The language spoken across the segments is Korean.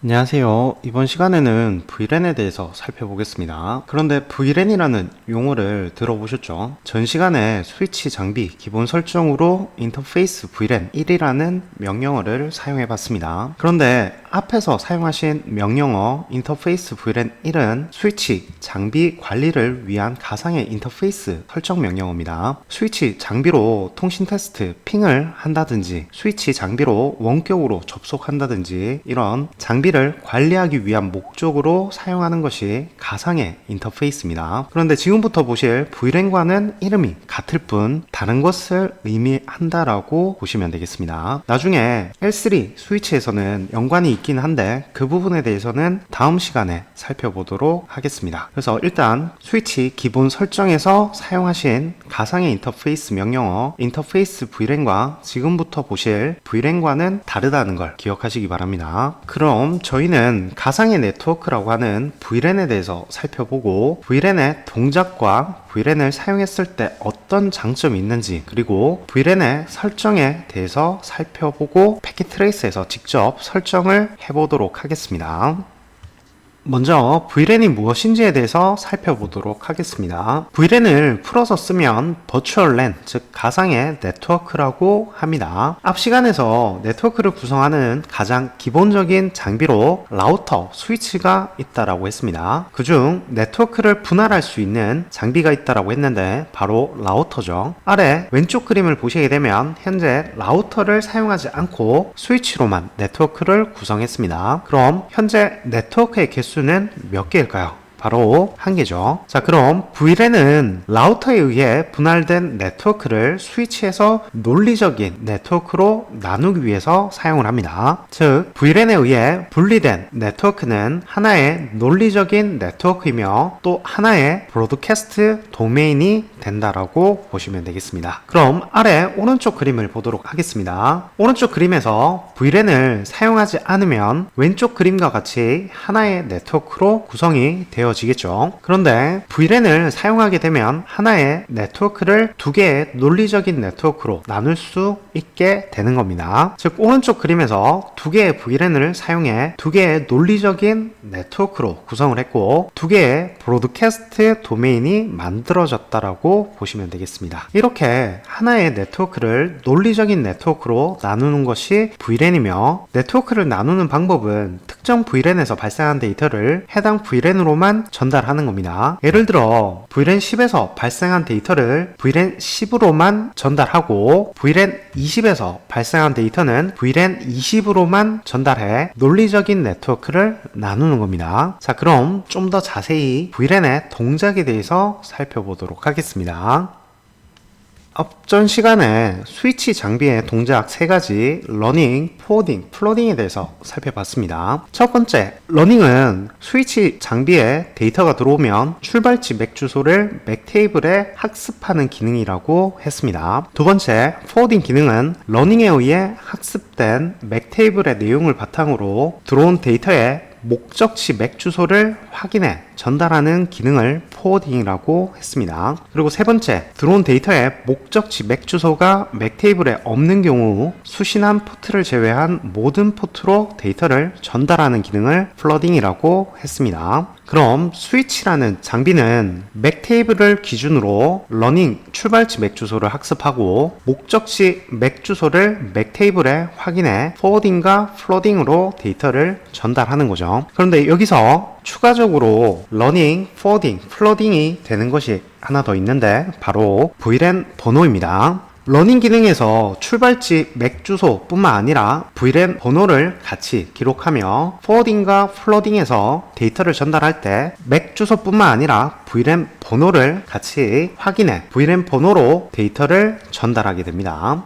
안녕하세요. 이번 시간에는 VLAN에 대해서 살펴보겠습니다. 그런데 VLAN이라는 용어를 들어보셨죠? 전 시간에 스위치 장비 기본 설정으로 인터페이스 VLAN 1이라는 명령어를 사용해 봤습니다. 그런데 앞에서 사용하신 명령어 인터페이스 VLAN 1은 스위치 장비 관리를 위한 가상의 인터페이스 설정 명령어입니다. 스위치 장비로 통신 테스트 핑을 한다든지 스위치 장비로 원격으로 접속한다든지 이런 장비를 관리하기 위한 목적으로 사용하는 것이 가상의 인터페이스입니다. 그런데 지금부터 보실 VLAN과는 이름이 같을 뿐 다른 것을 의미한다라고 보시면 되겠습니다. 나중에 L3 스위치에서는 연관이 있긴 한데 그 부분에 대해서는 다음 시간에 살펴보도록 하겠습니다. 그래서 일단 스위치 기본 설정에서 사용하신 가상의 인터페이스 명령어 인터페이스 VLAN과 지금부터 보실 VLAN과는 다르다는 걸 기억하시기 바랍니다. 그럼 저희는 가상의 네트워크라고 하는 VLAN에 대해서 살펴보고 VLAN의 동작과 VLAN을 사용했을 때 어떤 장점이 있는지 그리고 VLAN의 설정에 대해서 살펴보고 패킷 트레이스에서 직접 설정을 해보도록 하겠습니다. 먼저 VLAN이 무엇인지에 대해서 살펴보도록 하겠습니다. VLAN을 풀어서 쓰면 Virtual LAN, 즉 가상의 네트워크라고 합니다. 앞 시간에서 네트워크를 구성하는 가장 기본적인 장비로 라우터, 스위치가 있다라고 했습니다. 그중 네트워크를 분할할 수 있는 장비가 있다라고 했는데 바로 라우터죠. 아래 왼쪽 그림을 보시게 되면 현재 라우터를 사용하지 않고 스위치로만 네트워크를 구성했습니다. 그럼 현재 네트워크의 개수는 몇 개일까요? 바로 한 개죠. 자, 그럼 VLAN은 라우터에 의해 분할된 네트워크를 스위치에서 논리적인 네트워크로 나누기 위해서 사용을 합니다. 즉, VLAN에 의해 분리된 네트워크는 하나의 논리적인 네트워크이며 또 하나의 브로드캐스트 도메인이 된다라고 보시면 되겠습니다. 그럼 아래 오른쪽 그림을 보도록 하겠습니다. 오른쪽 그림에서 VLAN을 사용하지 않으면 왼쪽 그림과 같이 하나의 네트워크로 구성이 되어지겠죠. 그런데 VLAN을 사용하게 되면 하나의 네트워크를 두 개의 논리적인 네트워크로 나눌 수 있게 되는 겁니다. 즉 오른쪽 그림에서 두 개의 VLAN을 사용해 두 개의 논리적인 네트워크로 구성을 했고 두 개의 브로드캐스트 도메인이 만들어졌다라고 보시면 되겠습니다. 이렇게 하나의 네트워크를 논리적인 네트워크로 나누는 것이 VLAN이며 네트워크를 나누는 방법은 특정 VLAN에서 발생한 데이터를 해당 VLAN으로만 전달하는 겁니다. 예를 들어 VLAN 10에서 발생한 데이터를 VLAN 10으로만 전달하고 VLAN 20에서 발생한 데이터는 VLAN 20으로만 전달해 논리적인 네트워크를 나누는 겁니다. 자, 그럼 좀 더 자세히 VLAN의 동작에 대해서 살펴보도록 하겠습니다. 앞전 시간에 스위치 장비의 동작 3가지 러닝, 포워딩, 플로딩에 대해서 살펴봤습니다. 첫 번째, 러닝은 스위치 장비에 데이터가 들어오면 출발지 맥 주소를 맥 테이블에 학습하는 기능이라고 했습니다. 두 번째, 포워딩 기능은 러닝에 의해 학습된 맥 테이블의 내용을 바탕으로 들어온 데이터의 목적지 맥 주소를 확인해 전달하는 기능을 포워딩이라고 했습니다. 그리고 세 번째, 들어온 데이터의 목적지 맥 주소가 맥 테이블에 없는 경우 수신한 포트를 제외한 모든 포트로 데이터를 전달하는 기능을 플러딩이라고 했습니다. 그럼 스위치라는 장비는 맥 테이블을 기준으로 러닝 출발지 맥 주소를 학습하고 목적지 맥 주소를 맥 테이블에 확인해 포워딩과 플러딩으로 데이터를 전달하는 거죠. 그런데 여기서 추가적으로 러닝, 포워딩, 플러딩이 되는 것이 하나 더 있는데 바로 VLAN 번호입니다. 러닝 기능에서 출발지 맥 주소 뿐만 아니라 VLAN 번호를 같이 기록하며 포워딩과 플러딩에서 데이터를 전달할 때 맥 주소 뿐만 아니라 VLAN 번호를 같이 확인해 VLAN 번호로 데이터를 전달하게 됩니다.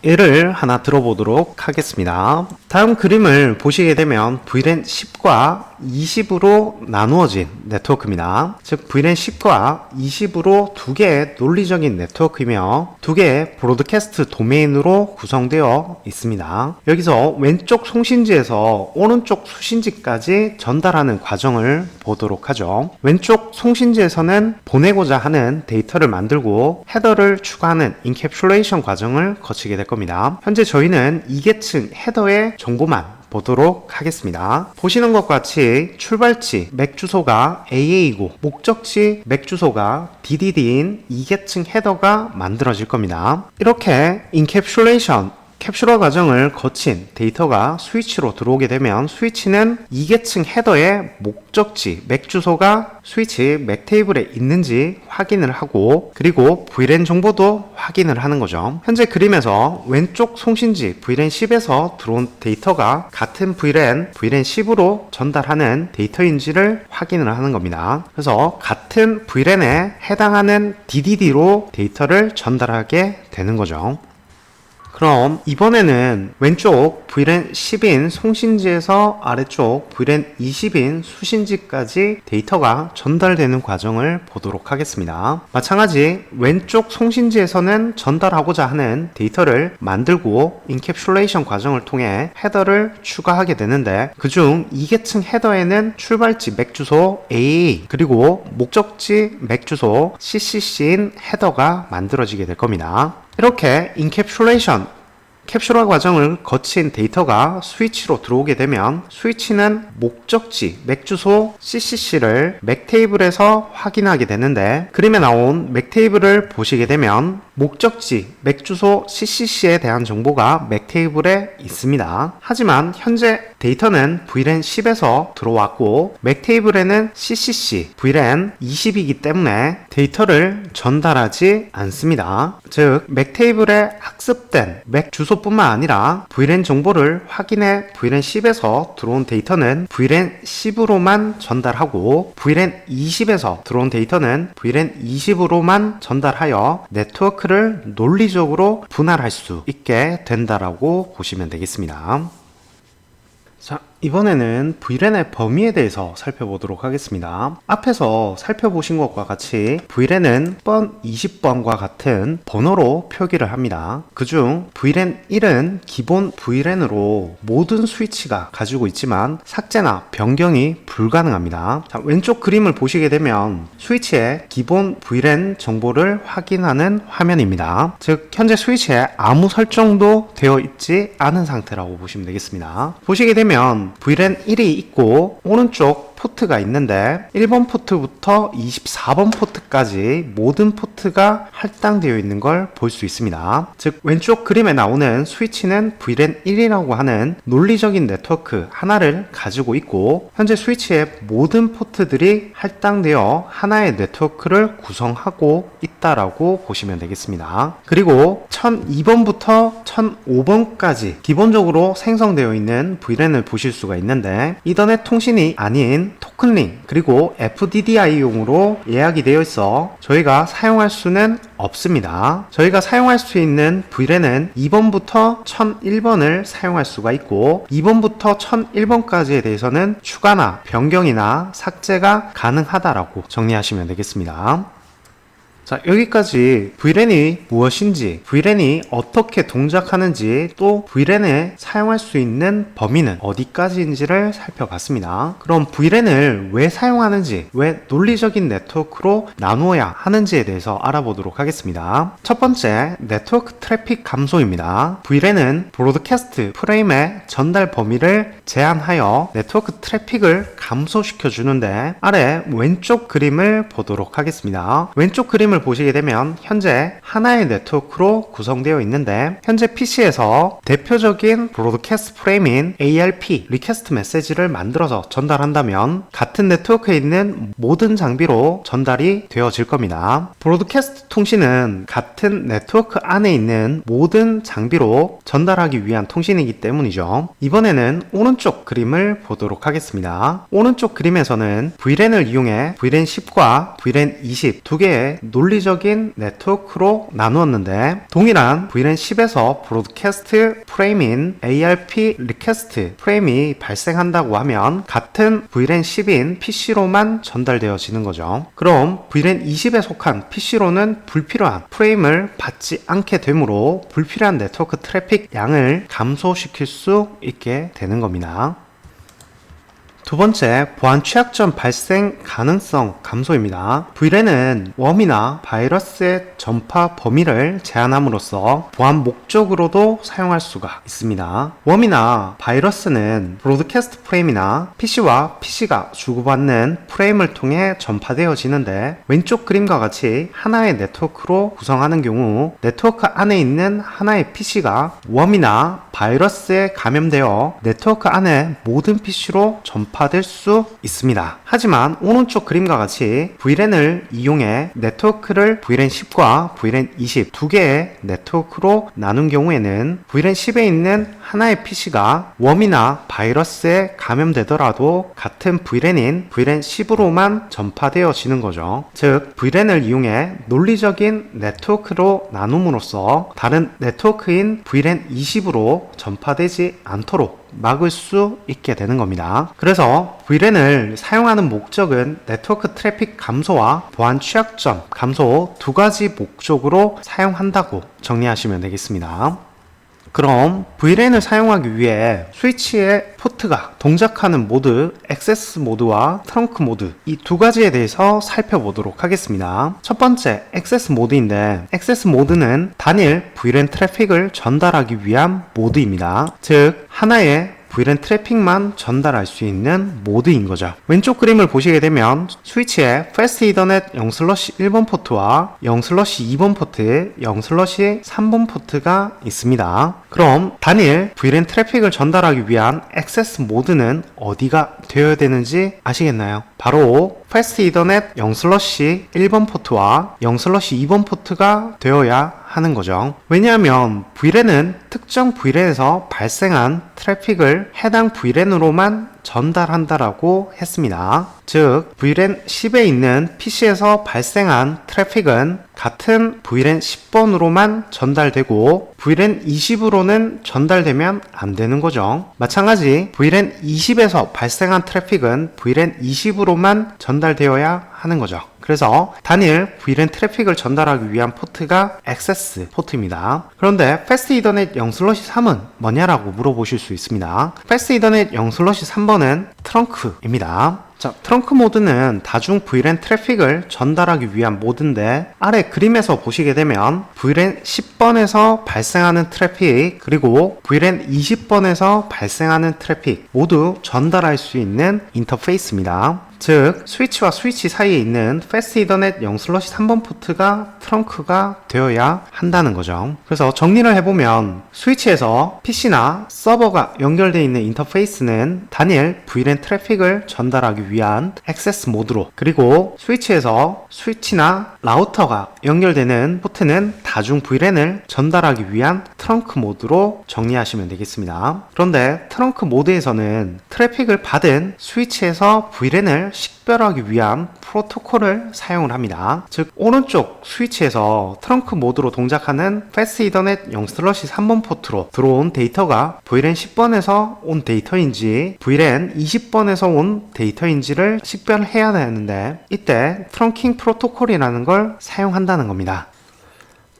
예를 하나 들어보도록 하겠습니다. 다음 그림을 보시게 되면 VLAN 10과 20으로 나누어진 네트워크입니다. 즉 VLAN 10과 20으로 두 개의 논리적인 네트워크이며 두 개의 브로드캐스트 도메인으로 구성되어 있습니다. 여기서 왼쪽 송신지에서 오른쪽 수신지까지 전달하는 과정을 보도록 하죠. 왼쪽 송신지에서는 보내고자 하는 데이터를 만들고 헤더를 추가하는 인캡슐레이션 과정을 거치게 될 겁니다. 현재 저희는 2계층 헤더의 정보만 보도록 하겠습니다. 보시는 것과 같이 출발지 맥 주소가 AA이고 목적지 맥 주소가 DDD인 2계층 헤더가 만들어질 겁니다. 이렇게 인캡슐레이션 캡슐화 과정을 거친 데이터가 스위치로 들어오게 되면 스위치는 2계층 헤더의 목적지 맥 주소가 스위치 맥 테이블에 있는지 확인을 하고 그리고 VLAN 정보도 확인을 하는 거죠. 현재 그림에서 왼쪽 송신지 VLAN 10에서 들어온 데이터가 같은 VLAN 10으로 전달하는 데이터인지를 확인을 하는 겁니다. 그래서 같은 VLAN에 해당하는 DDD로 데이터를 전달하게 되는 거죠. 그럼 이번에는 왼쪽 VLAN 10인 송신지에서 아래쪽 VLAN 20인 수신지까지 데이터가 전달되는 과정을 보도록 하겠습니다. 마찬가지 왼쪽 송신지에서는 전달하고자 하는 데이터를 만들고 인캡슐레이션 과정을 통해 헤더를 추가하게 되는데 그중 2계층 헤더에는 출발지 맥 주소 AA 그리고 목적지 맥 주소 CCC인 헤더가 만들어지게 될 겁니다. 이렇게 인캡슐레이션 캡슐화 과정을 거친 데이터가 스위치로 들어오게 되면 스위치는 목적지 맥 주소 CCC를 맥 테이블에서 확인하게 되는데 그림에 나온 맥 테이블을 보시게 되면 목적지 맥 주소 CCC에 대한 정보가 맥 테이블에 있습니다. 하지만 현재 데이터는 VLAN 10에서 들어왔고 맥 테이블에는 CCC VLAN 20이기 때문에 데이터를 전달하지 않습니다. 즉 맥 테이블에 학습된 맥 주소뿐만 아니라 VLAN 정보를 확인해 VLAN 10에서 들어온 데이터는 VLAN 10으로만 전달하고 VLAN 20에서 들어온 데이터는 VLAN 20으로만 전달하여 네트워크를 논리적으로 분할할 수 있게 된다라고 보시면 되겠습니다. 자, 이번에는 VLAN의 범위에 대해서 살펴보도록 하겠습니다. 앞에서 살펴보신 것과 같이 VLAN은 번 20번과 같은 번호로 표기를 합니다. 그중 VLAN 1은 기본 VLAN으로 모든 스위치가 가지고 있지만 삭제나 변경이 불가능합니다. 자, 왼쪽 그림을 보시게 되면 스위치의 기본 VLAN 정보를 확인하는 화면입니다. 즉 현재 스위치에 아무 설정도 되어 있지 않은 상태라고 보시면 되겠습니다. 보시게 되면 VLAN 1이 있고 오른쪽 포트가 있는데 1번 포트부터 24번 포트까지 모든 포트가 할당되어 있는 걸 볼 수 있습니다. 즉 왼쪽 그림에 나오는 스위치는 VLAN 1이라고 하는 논리적인 네트워크 하나를 가지고 있고 현재 스위치의 모든 포트들이 할당되어 하나의 네트워크를 구성하고 있다라고 보시면 되겠습니다. 그리고 1002번부터 1005번까지 기본적으로 생성되어 있는 VLAN을 보실 수가 있는데 이더넷 통신이 아닌 토큰링 그리고 FDDI용으로 예약이 되어 있어 저희가 사용할 수는 없습니다. 저희가 사용할 수 있는 VLAN은 2번부터 1001번을 사용할 수가 있고 2번부터 1001번까지에 대해서는 추가나 변경이나 삭제가 가능하다라고 정리하시면 되겠습니다. 자, 여기까지 VLAN이 무엇인지, VLAN이 어떻게 동작하는지, 또 VLAN에 사용할 수 있는 범위는 어디까지인지를 살펴봤습니다. 그럼 VLAN을 왜 사용하는지, 왜 논리적인 네트워크로 나누어야 하는지에 대해서 알아보도록 하겠습니다. 첫 번째, 네트워크 트래픽 감소입니다. VLAN은 브로드캐스트 프레임의 전달 범위를 제한하여 네트워크 트래픽을 감소시켜 주는데 아래 왼쪽 그림을 보도록 하겠습니다. 왼쪽 그림을 보시게 되면 현재 하나의 네트워크로 구성되어 있는데 현재 PC에서 대표적인 브로드캐스트 프레임인 ARP 리퀘스트 메시지를 만들어서 전달한다면 같은 네트워크에 있는 모든 장비로 전달이 되어질 겁니다. 브로드캐스트 통신은 같은 네트워크 안에 있는 모든 장비로 전달하기 위한 통신이기 때문이죠. 이번에는 오른쪽 그림을 보도록 하겠습니다. 오른쪽 그림에서는 VLAN을 이용해 VLAN 10과 VLAN 20 두 개의 논리적인 네트워크로 나누었는데 동일한 VLAN 10에서 브로드캐스트 프레임인 ARP 리퀘스트 프레임이 발생한다고 하면 같은 VLAN 10인 PC로만 전달되어지는 거죠. 그럼 VLAN 20에 속한 PC로는 불필요한 프레임을 받지 않게 되므로 불필요한 네트워크 트래픽 양을 감소시킬 수 있게 되는 겁니다. 두 두 번째, 보안 취약점 발생 가능성 감소입니다. VLAN은 웜이나 바이러스의 전파 범위를 제한함으로써 보안 목적으로도 사용할 수가 있습니다. 웜이나 바이러스는 브로드캐스트 프레임이나 PC와 PC가 주고받는 프레임을 통해 전파되어지는데, 왼쪽 그림과 같이 하나의 네트워크로 구성하는 경우 네트워크 안에 있는 하나의 PC가 웜이나 바이러스에 감염되어 네트워크 안에 모든 PC로 전파될 수 있습니다. 하지만 오른쪽 그림과 같이 VLAN을 이용해 네트워크를 VLAN 10과 VLAN 20 두 개의 네트워크로 나눈 경우에는 VLAN 10에 있는 하나의 PC가 웜이나 바이러스에 감염되더라도 같은 VLAN인 VLAN 10으로만 전파되어지는 거죠. 즉, VLAN을 이용해 논리적인 네트워크로 나눔으로써 다른 네트워크인 VLAN 20으로 전파되지 않도록 막을 수 있게 되는 겁니다. 그래서 VLAN을 사용하는 목적은 네트워크 트래픽 감소와 보안 취약점 감소 두 가지 목적으로 사용한다고 정리하시면 되겠습니다. 그럼 VLAN을 사용하기 위해 스위치의 포트가 동작하는 모드, 액세스 모드와 트렁크 모드, 이 두 가지에 대해서 살펴보도록 하겠습니다. 첫 번째, 액세스 모드인데, 액세스 모드는 단일 VLAN 트래픽을 전달하기 위한 모드입니다. 즉, 하나의 VLAN 트래픽만 전달할 수 있는 모드인 거죠. 왼쪽 그림을 보시게 되면 스위치에 패스트 이더넷 0/1번 포트와 0/2번 포트, 0/3번 포트가 있습니다. 그럼 단일 VLAN 트래픽을 전달하기 위한 액세스 모드는 어디가 되어야 되는지 아시겠나요? 바로 패스트 이더넷 0/1번 포트와 0/2번 포트가 되어야 하는 거죠. 왜냐하면 VLAN은 특정 VLAN에서 발생한 트래픽을 해당 VLAN으로만 전달한다라고 했습니다. 즉, VLAN 10에 있는 PC에서 발생한 트래픽은 같은 VLAN 10번으로만 전달되고 VLAN 20으로는 전달되면 안 되는 거죠. 마찬가지 VLAN 20에서 발생한 트래픽은 VLAN 20으로만 전달되어야 하는 거죠. 그래서 단일 VLAN 트래픽을 전달하기 위한 포트가 액세스 포트입니다. 그런데 패스트 이더넷 0/3은 뭐냐라고 물어보실 수 있습니다. 패스트 이더넷 0/3번은 트렁크입니다. 자, 트렁크 모드는 다중 VLAN 트래픽을 전달하기 위한 모드인데, 아래 그림에서 보시게 되면 VLAN 10번에서 발생하는 트래픽 그리고 VLAN 20번에서 발생하는 트래픽 모두 전달할 수 있는 인터페이스입니다. 즉, 스위치와 스위치 사이에 있는 패스트 이더넷 0/3번 포트가 트렁크가 되어야 한다는 거죠. 그래서 정리를 해보면 스위치에서 PC나 서버가 연결되어 있는 인터페이스는 단일 VLAN 트래픽을 전달하기 위한 액세스 모드로, 그리고 스위치에서 스위치나 라우터가 연결되는 포트는 다중 VLAN을 전달하기 위한 트렁크 모드로 정리하시면 되겠습니다. 그런데 트렁크 모드에서는 트래픽을 받은 스위치에서 VLAN을 식별하기 위한 프로토콜을 사용을 합니다. 즉, 오른쪽 스위치에서 트렁크 모드로 동작하는 패스트 이더넷 0/3번 포트로 들어온 데이터가 VLAN 10번에서 온 데이터인지 VLAN 20번에서 온 데이터인지를 식별해야 되는데, 이때 트렁킹 프로토콜이라는 걸 사용한다는 겁니다.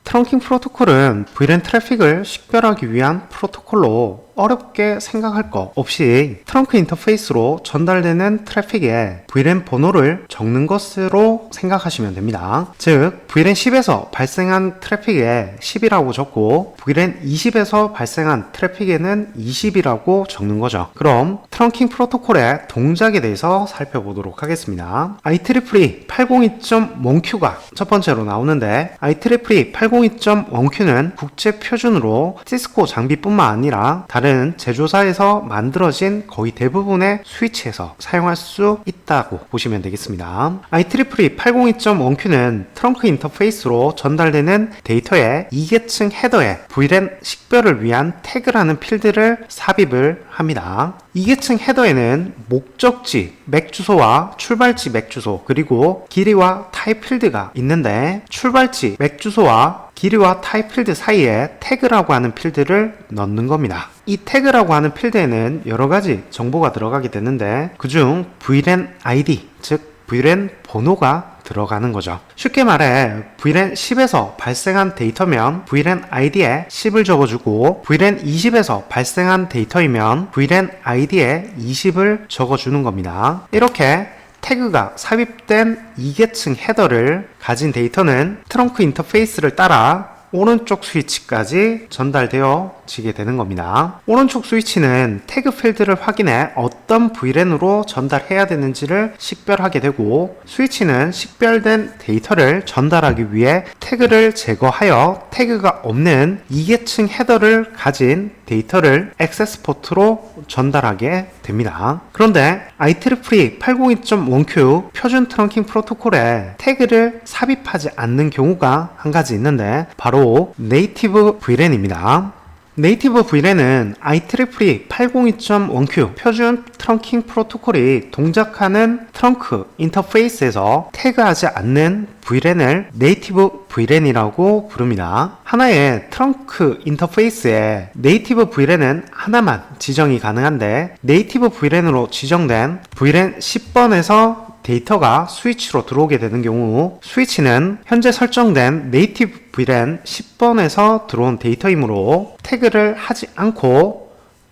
트렁킹 프로토콜은 VLAN 트래픽을 식별하기 위한 프로토콜로 어렵게 생각할 거 없이 트렁크 인터페이스로 전달되는 트래픽에 VLAN 번호를 적는 것으로 생각하시면 됩니다. 즉, VLAN 10에서 발생한 트래픽에 10이라고 적고 VLAN 20에서 발생한 트래픽에는 20이라고 적는 거죠. 그럼 트렁킹 프로토콜의 동작에 대해서 살펴보도록 하겠습니다. IEEE 802.1Q가 첫 번째로 나오는데, IEEE 802.1Q는 국제 표준으로 시스코 장비뿐만 아니라 다른 제조사에서 만들어진 거의 대부분의 스위치에서 사용할 수 있다고 보시면 되겠습니다. IEEE 802.1Q는 트렁크 인터페이스로 전달되는 데이터의 2계층 헤더에 VLAN 식별을 위한 태그라는 필드를 삽입을 합니다. 2계층 헤더에는 목적지 맥 주소와 출발지 맥 주소, 그리고 길이와 타입 필드가 있는데, 출발지 맥 주소와 길이와 타입 필드 사이에 태그라고 하는 필드를 넣는 겁니다. 이 태그라고 하는 필드에는 여러 가지 정보가 들어가게 되는데, 그중 VLAN ID, 즉 VLAN 번호가 들어가는 거죠. 쉽게 말해 VLAN 10에서 발생한 데이터면 VLAN ID에 10을 적어주고 VLAN 20에서 발생한 데이터이면 VLAN ID에 20을 적어주는 겁니다. 이렇게 태그가 삽입된 2계층 헤더를 가진 데이터는 트렁크 인터페이스를 따라 오른쪽 스위치까지 전달되어지게 되는 겁니다. 오른쪽 스위치는 태그 필드를 확인해 어떤 VLAN으로 전달해야 되는지를 식별하게 되고, 스위치는 식별된 데이터를 전달하기 위해 태그를 제거하여 태그가 없는 2계층 헤더를 가진 데이터를 액세스 포트로 전달하게 됩니다. 그런데 IEEE 802.1q 표준 트렁킹 프로토콜에 태그를 삽입하지 않는 경우가 한 가지 있는데 바로 네이티브 VLAN입니다. 네이티브 VLAN은 IEEE 802.1q 표준 트렁킹 프로토콜이 동작하는 트렁크 인터페이스에서 태그하지 않는 VLAN을 네이티브 VLAN이라고 부릅니다. 하나의 트렁크 인터페이스에 네이티브 VLAN은 하나만 지정이 가능한데, 네이티브 VLAN으로 지정된 VLAN 10번에서 데이터가 스위치로 들어오게 되는 경우 스위치는 현재 설정된 네이티브 VLAN 10번에서 들어온 데이터이므로 태그를 하지 않고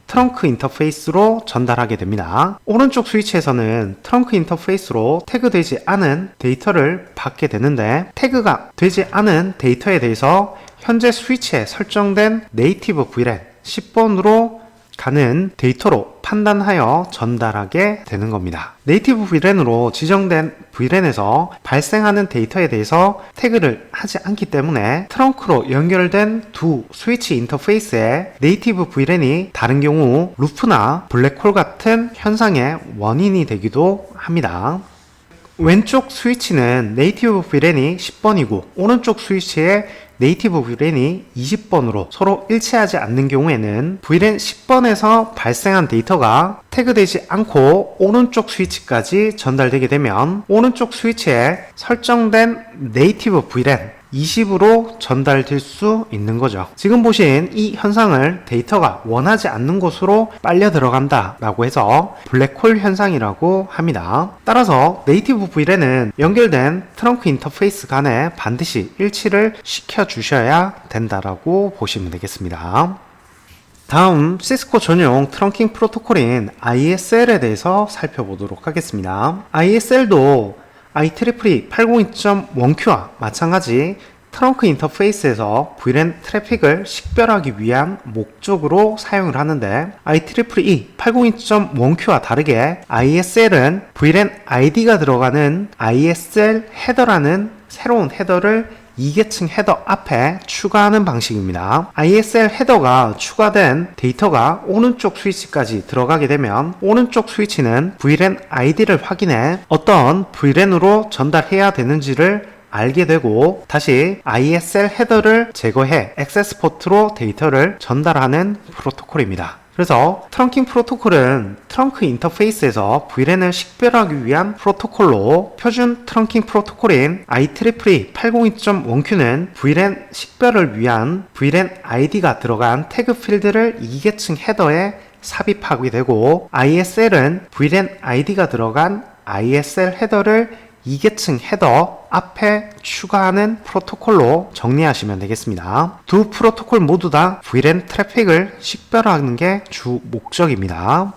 트렁크 인터페이스로 전달하게 됩니다. 오른쪽 스위치에서는 트렁크 인터페이스로 태그되지 않은 데이터를 받게 되는데, 태그가 되지 않은 데이터에 대해서 현재 스위치에 설정된 네이티브 VLAN 10번으로 가는 데이터로 판단하여 전달하게 되는 겁니다. 네이티브 VLAN으로 지정된 VLAN에서 발생하는 데이터에 대해서 태그를 하지 않기 때문에 트렁크로 연결된 두 스위치 인터페이스의 네이티브 VLAN이 다른 경우 루프나 블랙홀 같은 현상의 원인이 되기도 합니다. 왼쪽 스위치는 네이티브 VLAN이 10번이고 오른쪽 스위치의 네이티브 VLAN이 20번으로 서로 일치하지 않는 경우에는 VLAN 10번에서 발생한 데이터가 태그되지 않고 오른쪽 스위치까지 전달되게 되면 오른쪽 스위치에 설정된 네이티브 VLAN 20으로 전달될 수 있는 거죠. 지금 보신 이 현상을 데이터가 원하지 않는 곳으로 빨려 들어간다 라고 해서 블랙홀 현상이라고 합니다. 따라서 네이티브 VLAN은 연결된 트렁크 인터페이스 간에 반드시 일치를 시켜 주셔야 된다라고 보시면 되겠습니다. 다음 시스코 전용 트렁킹 프로토콜인 ISL에 대해서 살펴보도록 하겠습니다. ISL도 IEEE 802.1q와 마찬가지 트렁크 인터페이스에서 VLAN 트래픽을 식별하기 위한 목적으로 사용을 하는데, IEEE 802.1q와 다르게 ISL은 VLAN ID가 들어가는 ISL 헤더라는 새로운 헤더를 2계층 헤더 앞에 추가하는 방식입니다. ISL 헤더가 추가된 데이터가 오른쪽 스위치까지 들어가게 되면 오른쪽 스위치는 VLAN ID를 확인해 어떤 VLAN으로 전달해야 되는지를 알게 되고 다시 ISL 헤더를 제거해 액세스 포트로 데이터를 전달하는 프로토콜입니다. 그래서 트렁킹 프로토콜은 트렁크 인터페이스에서 VLAN을 식별하기 위한 프로토콜로, 표준 트렁킹 프로토콜인 IEEE 802.1q는 VLAN 식별을 위한 VLAN ID가 들어간 태그 필드를 2계층 헤더에 삽입하게 되고, ISL은 VLAN ID가 들어간 ISL 헤더를 2계층 헤더 앞에 추가하는 프로토콜로 정리하시면 되겠습니다. 두 프로토콜 모두 다 VLAN 트래픽을 식별하는 게 주 목적입니다.